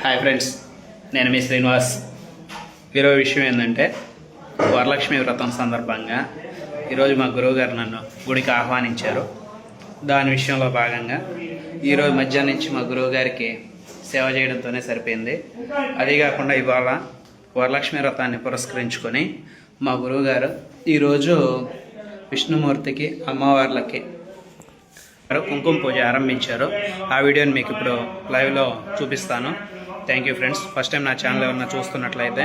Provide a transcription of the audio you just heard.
Hi friends, నేను మీ శ్రీనివాస్. ఈరోజు విషయం ఏంటంటే వరలక్ష్మి వ్రతం సందర్భంగా ఈరోజు మా గురువుగారు నన్ను గుడికి ఆహ్వానించారు. దాని విషయంలో భాగంగా ఈరోజు మధ్యాహ్నం నుంచి మా గురువుగారికి సేవ చేయడంతోనే సరిపోయింది. అదే కాకుండా ఇవాళ వరలక్ష్మి వ్రతాన్ని పురస్కరించుకొని మా గురువుగారు ఈరోజు విష్ణుమూర్తికి అమ్మవార్లకి కుంకుమ పూజ ఆరంభించారు. ఆ వీడియోని మీకు ఇప్పుడు లైవ్లో చూపిస్తాను. Thank you friends. First time నా ఛానల్ ఎవరన్నా చూస్తున్నట్లయితే